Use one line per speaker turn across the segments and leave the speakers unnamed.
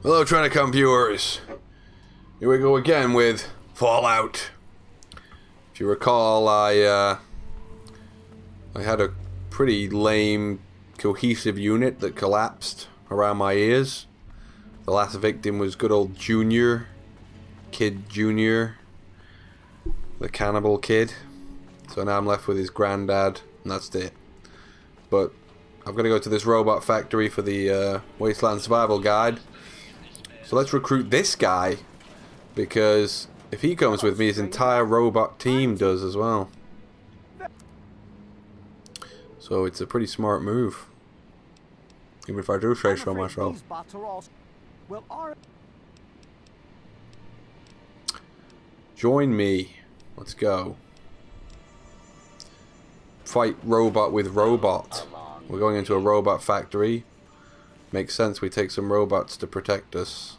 Hello, Tyrannicon viewers. Here we go again with Fallout. If you recall, I had a pretty lame cohesive unit that collapsed around my ears. The last victim was good old Junior, Kid Junior, the cannibal kid. So now I'm left with his granddad, and that's it. But I've got to go to this robot factory for the Wasteland Survival Guide. So let's recruit this guy, because if he comes with me, his entire robot team does as well. So it's a pretty smart move, even if I do say so myself. Join me. Let's go. Fight robot with robot. We're going into a robot factory. Makes sense we take some robots to protect us.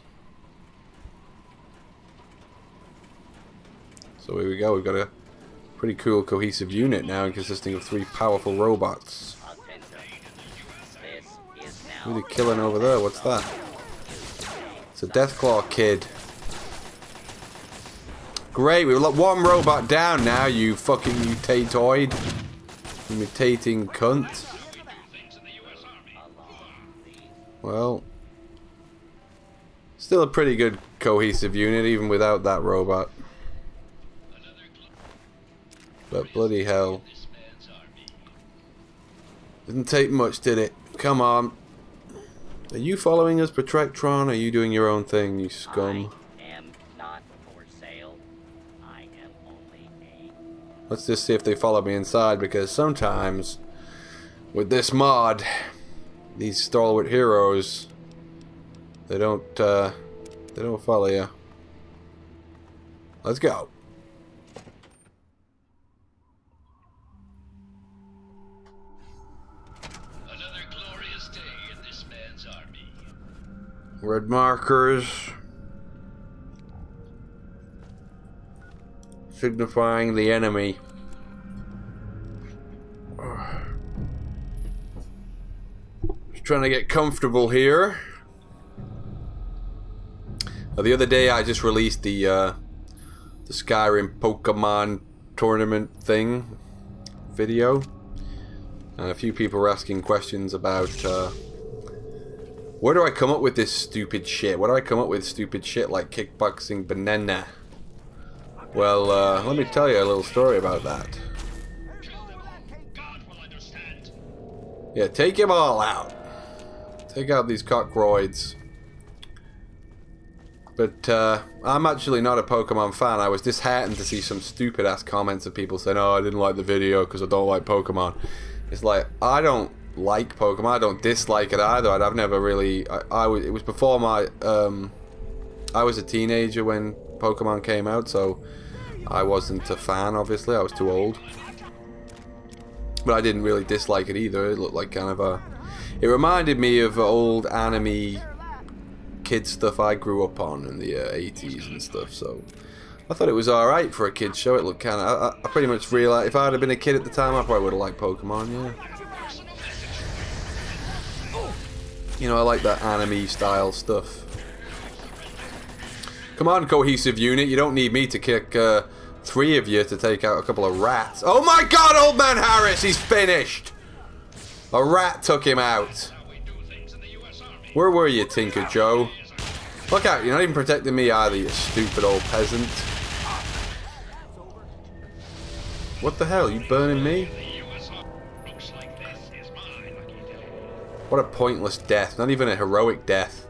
So here we go, we've got a pretty cool cohesive unit now consisting of 3 powerful robots. Who are they killing over there? What's that? It's a Deathclaw kid. Great, we've got 1 robot down now, you fucking mutatoid. You mutating cunt. Well, still a pretty good cohesive unit even without that robot. But bloody hell. Didn't take much, did it? Come on. Are you following us, Betrayal? Or are you doing your own thing, you scum?
I am not for sale. I am only a...
Let's just see if they follow me inside, because sometimes with this mod, these stalwart heroes, they don't follow you. Let's go. Red markers signifying the enemy. Just trying to get comfortable here. The other day I just released the Skyrim Pokemon tournament thing video, and a few people were asking questions about where do I come up with this stupid shit? Where do I come up with stupid shit like kickboxing banana? Well, let me tell you a little story about that. Yeah, take them all out. Take out these cockroids. But I'm actually not a Pokemon fan. I was disheartened to see some stupid ass comments of people saying, "Oh, I didn't like the video because I don't like Pokemon." It's like, I don't like Pokemon. I don't dislike it either. I've never really. It was before my. I was a teenager when Pokemon came out, so I wasn't a fan. Obviously, I was too old. But I didn't really dislike it either. It looked like kind of a. It reminded me of old anime kid stuff I grew up on in the 80s and stuff. So I thought it was all right for a kid show. It looked kind of. I pretty much realized if I had been a kid at the time, I probably would have liked Pokemon. Yeah. You know, I like that anime style stuff. Come on, cohesive unit. You don't need me to kick 3 of you to take out a couple of rats. Oh my god, Old Man Harris, he's finished. A rat took him out. Where were you, Tinker Joe? Look out, you're not even protecting me either, you stupid old peasant. What the hell, you burning me? What a pointless death. Not even a heroic death.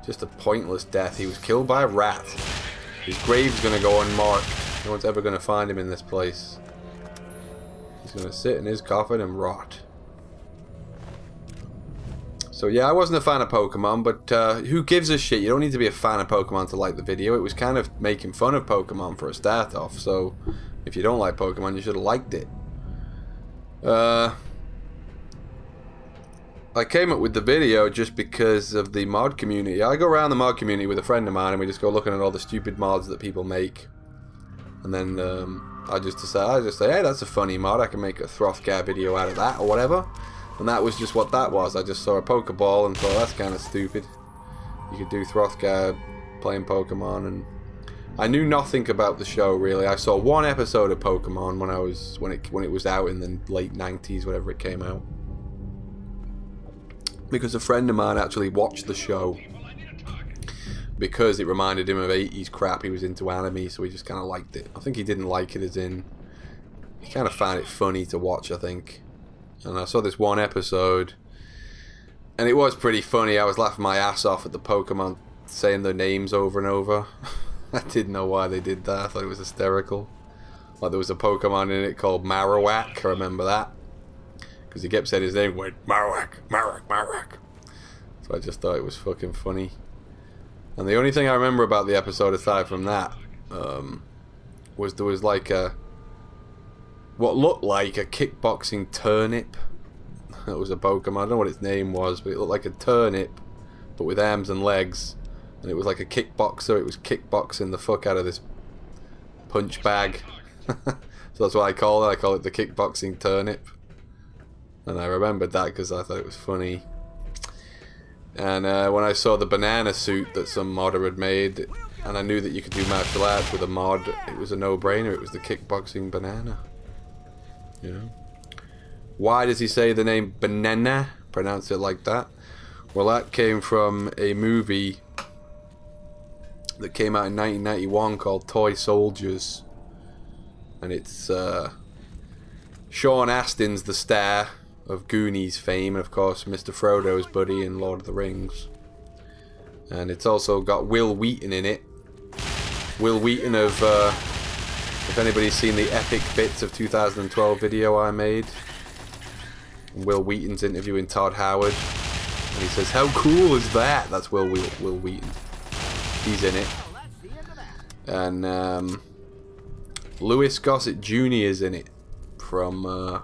Just a pointless death. He was killed by a rat. His grave's gonna go unmarked. No one's ever gonna find him in this place. He's gonna sit in his coffin and rot. So yeah, I wasn't a fan of Pokemon, but who gives a shit? You don't need to be a fan of Pokemon to like the video. It was kind of making fun of Pokemon for a start off, so if you don't like Pokemon, you should have liked it. I came up with the video just because of the mod community. I go around the mod community with a friend of mine and we just go looking at all the stupid mods that people make. And then I just say, hey, that's a funny mod. I can make a Throthgar video out of that or whatever. And that was just what that was. I just saw a Pokeball and thought, that's kind of stupid. You could do Throthgar playing Pokemon, and I knew nothing about the show really. I saw one episode of Pokemon when it was out in the late 90s, whenever it came out. Because a friend of mine actually watched the show because it reminded him of 80s crap. He was into anime, so he just kind of liked it. I think he didn't like it as in... He kind of found it funny to watch, I think. And I saw this one episode, and it was pretty funny. I was laughing my ass off at the Pokemon saying their names over and over. I didn't know why they did that. I thought it was hysterical. Like there was a Pokemon in it called Marowak. I remember that. Because he kept saying his name, went Marowak, Marowak, Marowak. So I just thought it was fucking funny. And the only thing I remember about the episode, aside from that, was there was like what looked like a kickboxing turnip. It was a Pokemon. I don't know what its name was, but it looked like a turnip, but with arms and legs. And it was like a kickboxer. It was kickboxing the fuck out of this punch bag. So that's what I call it. I call it the kickboxing turnip. And I remembered that because I thought it was funny. And when I saw the banana suit that some modder had made, and I knew that you could do martial arts with a mod, it was a no-brainer. It was the kickboxing banana. You know? Why does he say the name banana? Pronounce it like that? Well, that came from a movie that came out in 1991 called Toy Soldiers. And it's Sean Astin's the star of Goonies fame, and of course Mr. Frodo's buddy in Lord of the Rings. And it's also got Will Wheaton in it. Will Wheaton of, if anybody's seen the Epic Bits of 2012 video I made, Will Wheaton's interviewing Todd Howard, and he says, "How cool is that?" That's Will Wheaton. He's in it. And Louis Gossett Jr. is in it from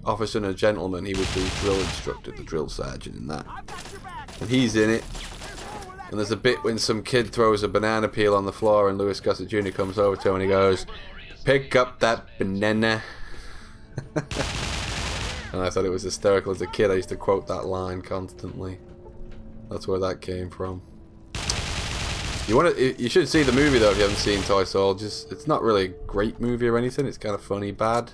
Officer and a Gentleman. He was the drill instructor, the drill sergeant in that. And he's in it. And there's a bit when some kid throws a banana peel on the floor and Louis Gossett Jr. comes over to him and he goes, "Pick up that banana." And I thought it was hysterical. As a kid, I used to quote that line constantly. That's where that came from. You should see the movie though if you haven't seen Toy Soldiers. It's not really a great movie or anything. It's kind of funny bad.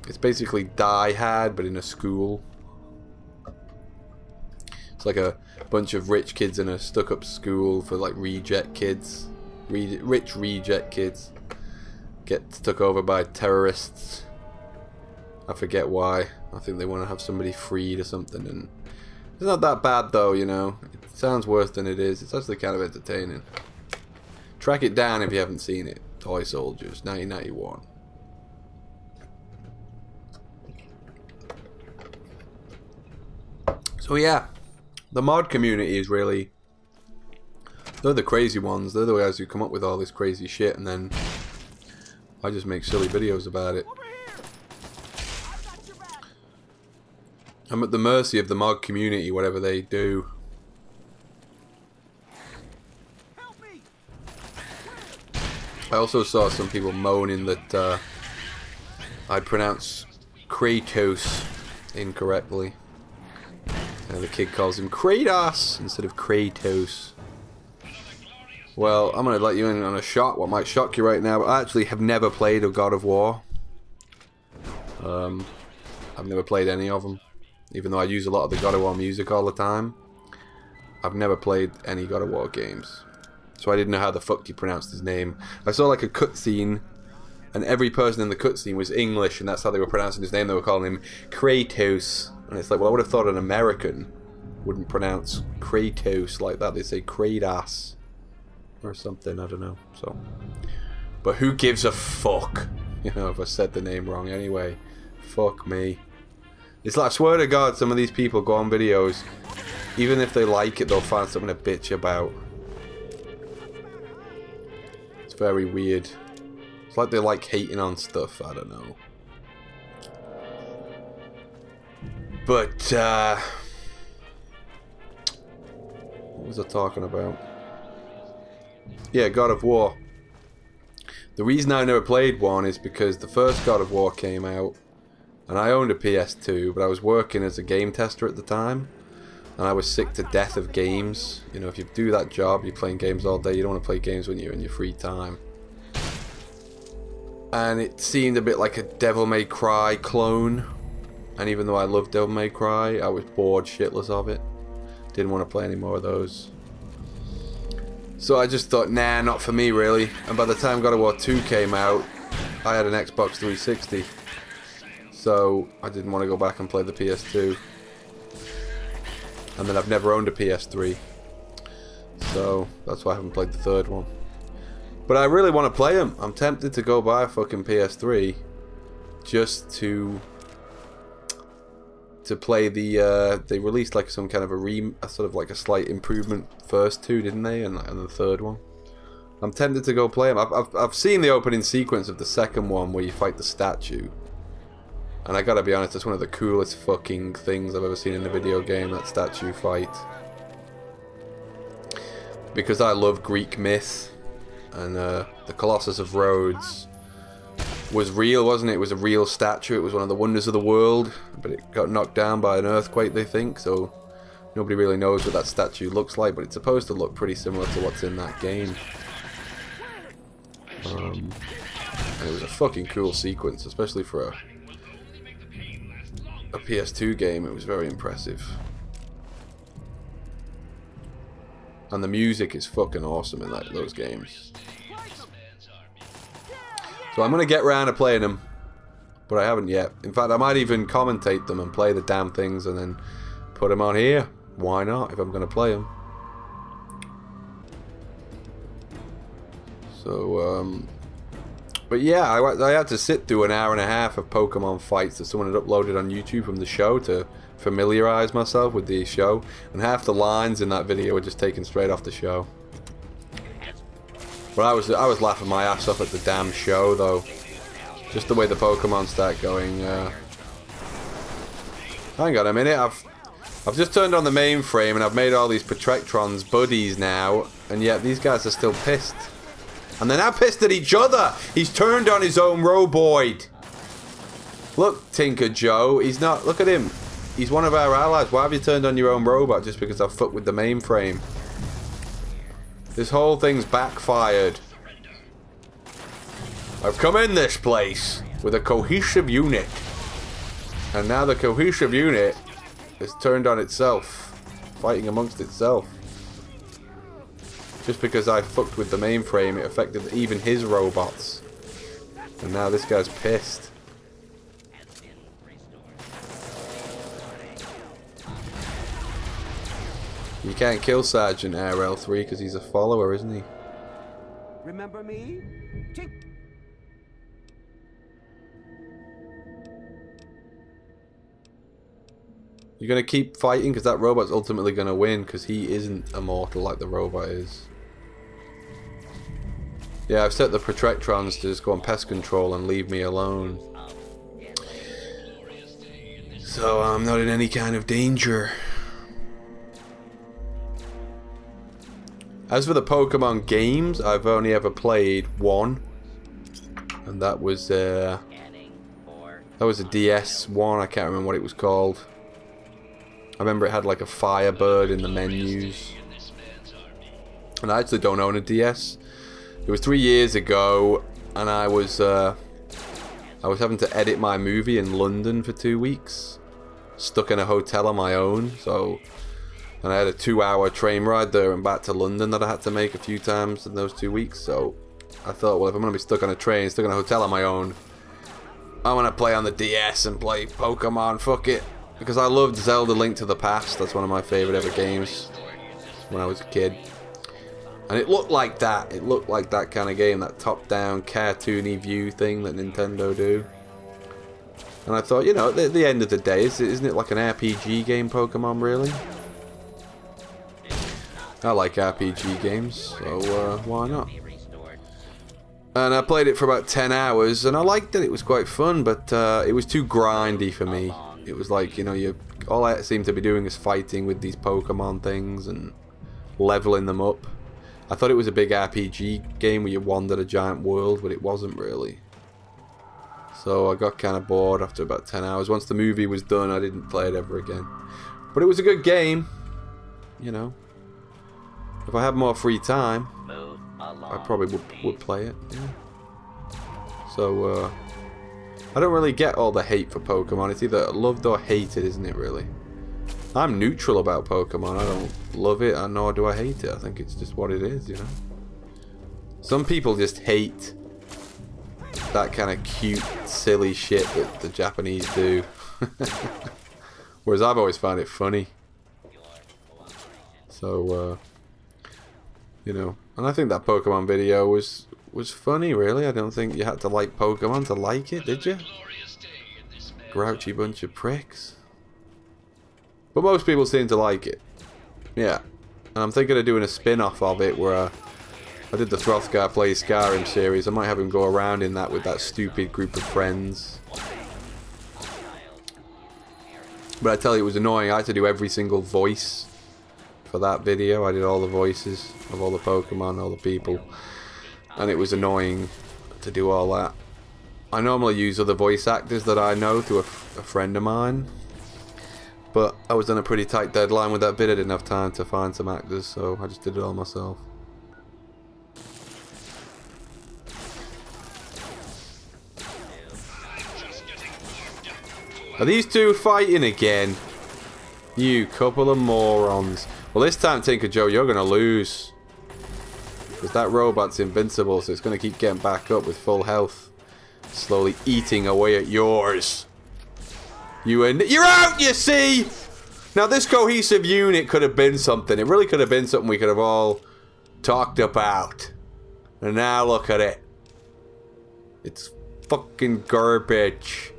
It's basically Die Hard, but in a school. It's like a bunch of rich kids in a stuck-up school for like reject kids. Rich reject kids get stuck over by terrorists. I forget why. I think they want to have somebody freed or something. And it's not that bad though, you know. It sounds worse than it is. It's actually kind of entertaining. Track it down if you haven't seen it. Toy Soldiers, 1991. So yeah, the mod community is really... They're the crazy ones. They're the guys who come up with all this crazy shit, and then I just make silly videos about it. I'm at the mercy of the mod community, whatever they do. I also saw some people moaning that I pronounce Kratos incorrectly. And the kid calls him Kratos instead of Kratos. Well, I'm going to let you in on a shock, what might shock you right now, but I actually have never played a God of War. I've never played any of them. Even though I use a lot of the God of War music all the time, I've never played any God of War games. So I didn't know how the fuck he pronounced his name. I saw like a cutscene, and every person in the cutscene was English, and that's how they were pronouncing his name. They were calling him Kratos. And it's like, well, I would have thought an American wouldn't pronounce Kratos like that. They say Kratos or something, I don't know. So, but who gives a fuck? You know, if I said the name wrong anyway. Fuck me. It's like, I swear to God, some of these people go on videos, even if they like it, they'll find something to bitch about. It's very weird. It's like they like hating on stuff, I don't know. But, what was I talking about? Yeah, God of War. The reason I never played one is because the first God of War came out, and I owned a PS2, but I was working as a game tester at the time. And I was sick to death of games. You know, if you do that job, you're playing games all day, you don't want to play games when you're in your free time. And it seemed a bit like a Devil May Cry clone. And even though I love Devil May Cry, I was bored shitless of it. Didn't want to play any more of those. So I just thought, nah, not for me really. And by the time God of War 2 came out, I had an Xbox 360. So I didn't want to go back and play the PS2. And then I've never owned a PS3. So that's why I haven't played the third one. But I really want to play them. I'm tempted to go buy a fucking PS3 just to play the they released like some kind of a sort of like a slight improvement first two, didn't they? And the third one. I'm tempted to go play them. I've seen the opening sequence of the second one where you fight the statue. And I gotta be honest, it's one of the coolest fucking things I've ever seen in a video game, that statue fight. Because I love Greek myth, and the Colossus of Rhodes was real, wasn't it? It was a real statue, it was one of the wonders of the world, but it got knocked down by an earthquake, they think, so nobody really knows what that statue looks like, but it's supposed to look pretty similar to what's in that game. And it was a fucking cool sequence, especially for a PS2 game. It was very impressive. And the music is fucking awesome in those games. So I'm going to get around to playing them, but I haven't yet. In fact, I might even commentate them and play the damn things and then put them on here. Why not, if I'm going to play them? So, but yeah, I had to sit through an hour and a half of Pokemon fights that someone had uploaded on YouTube from the show to familiarize myself with the show, and half the lines in that video were just taken straight off the show. But I was laughing my ass off at the damn show though. Just the way the Pokemon start going. Hang on a minute, I've just turned on the mainframe and I've made all these Protectrons buddies now, and yet these guys are still pissed. And they're now pissed at each other. He's turned on his own Roboid. Look, Tinker Joe. He's not. Look at him. He's one of our allies. Why have you turned on your own robot just because I've fucked with the mainframe? This whole thing's backfired. I've come in this place with a cohesive unit. And now the cohesive unit is turned on itself. Fighting amongst itself. Just because I fucked with the mainframe, it affected even his robots. And now this guy's pissed. You can't kill Sergeant RL3 because he's a follower, isn't he?
Remember me?
You're going to keep fighting because that robot's ultimately going to win because he isn't immortal like the robot is. Yeah, I've set the Protectrons to just go on pest control and leave me alone. So I'm not in any kind of danger. As for the Pokemon games, I've only ever played one. And that was a DS one, I can't remember what it was called. I remember it had like a Firebird in the menus. And I actually don't own a DS. It was 3 years ago, and I was having to edit my movie in London for 2 weeks, stuck in a hotel on my own. So, and I had a 2-hour train ride there and back to London that I had to make a few times in those 2 weeks. So, I thought, well, if I'm gonna be stuck on a train, stuck in a hotel on my own, I want to play on the DS and play Pokemon. Fuck it, because I loved Zelda: Link to the Past. That's one of my favorite ever games when I was a kid. And it looked like that. It looked like that kind of game, that top-down, cartoony view thing that Nintendo do. And I thought, you know, at the end of the day, isn't it like an RPG game, Pokemon, really? I like RPG games, so why not? And I played it for about 10 hours, and I liked it. It was quite fun, but it was too grindy for me. It was like, you know, all I seem to be doing is fighting with these Pokemon things and leveling them up. I thought it was a big RPG game where you wandered a giant world, but it wasn't really. So I got kind of bored after about 10 hours. Once the movie was done, I didn't play it ever again. But it was a good game. you know, if I had more free time,
Move along,
I probably would
please.
play it. Yeah. So, I don't really get all the hate for Pokemon. It's either loved or hated, isn't it, really? I'm neutral about Pokemon. I don't love it, nor do I hate it. I think it's just what it is, you know? Some people just hate that kind of cute, silly shit that the Japanese do. Whereas I've always found it funny. So, you know, and I think that Pokemon video was funny, really. I don't think you had to like Pokemon to like it, did you? Grouchy bunch of pricks. But most people seem to like it. Yeah. And I'm thinking of doing a spin-off of it where I did the Throthgar Plays Skyrim series. I might have him go around in that with that stupid group of friends. But I tell you, it was annoying. I had to do every single voice for that video. I did all the voices of all the Pokemon, all the people. And it was annoying to do all that. I normally use other voice actors that I know through a friend of mine. But I was on a pretty tight deadline with that bit. I didn't have time to find some actors, so I just did it all myself. Are these two fighting again? You couple of morons. Well, this time, Tinker Joe, you're going to lose. Because that robot's invincible, so it's going to keep getting back up with full health. Slowly eating away at yours. You're out, you see! Now, this cohesive unit could have been something. It really could have been something we could have all talked about. And now look at it. It's fucking garbage.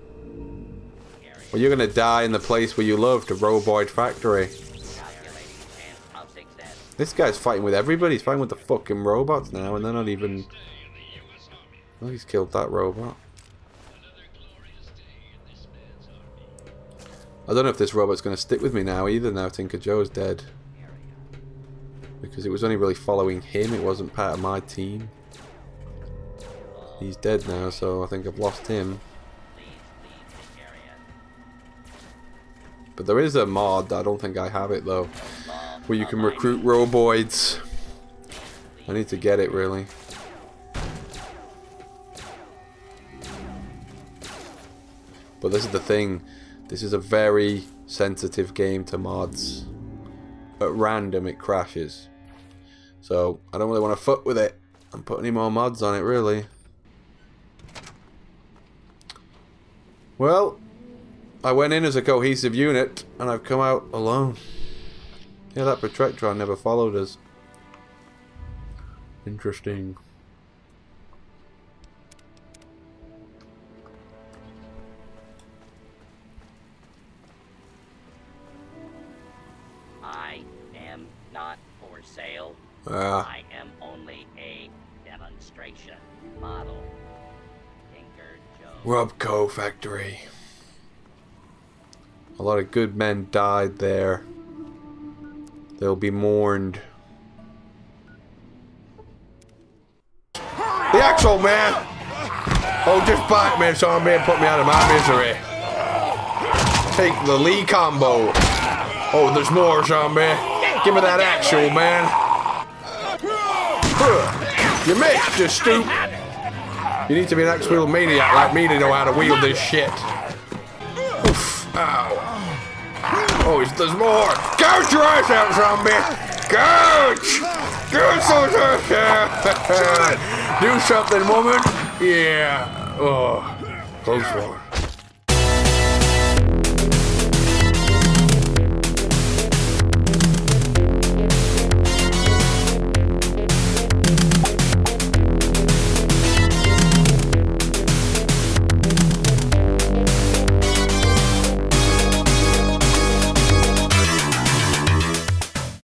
Well, you're gonna die in the place where you love, the Roboid Factory. This guy's fighting with everybody. He's fighting with the fucking robots now, and they're not even... Oh, he's killed that robot. I don't know if this robot's gonna stick with me now either, now Tinker Joe's dead. Because it was only really following him, it wasn't part of my team. He's dead now, so I think I've lost him. But there is a mod, I don't think I have it though, where you can recruit roboids. I need to get it, really. But this is the thing, this is a very sensitive game to mods. At random it crashes. So I don't really want to fuck with it and put any more mods on it, really. Well, I went in as a cohesive unit, and I've come out alone. Yeah, that Protectron never followed us. Interesting.
I am not for sale.
Ah.
I am only a demonstration model. Tinker Joe.
Robco Factory. A lot of good men died there. They'll be mourned. The actual man! Oh, just bite me, zombie, and put me out of my misery. Take the Lee combo. Oh, there's more, zombie. Give me that actual, man. You missed, you stoop. You need to be an X-Wheel maniac like me to know how to wield this shit. Oof. Ow. Oh, there's more. Gouge your eyes out, zombie. Gouge! Gouge those eyes out. Do something, woman. Yeah. Oh, close one.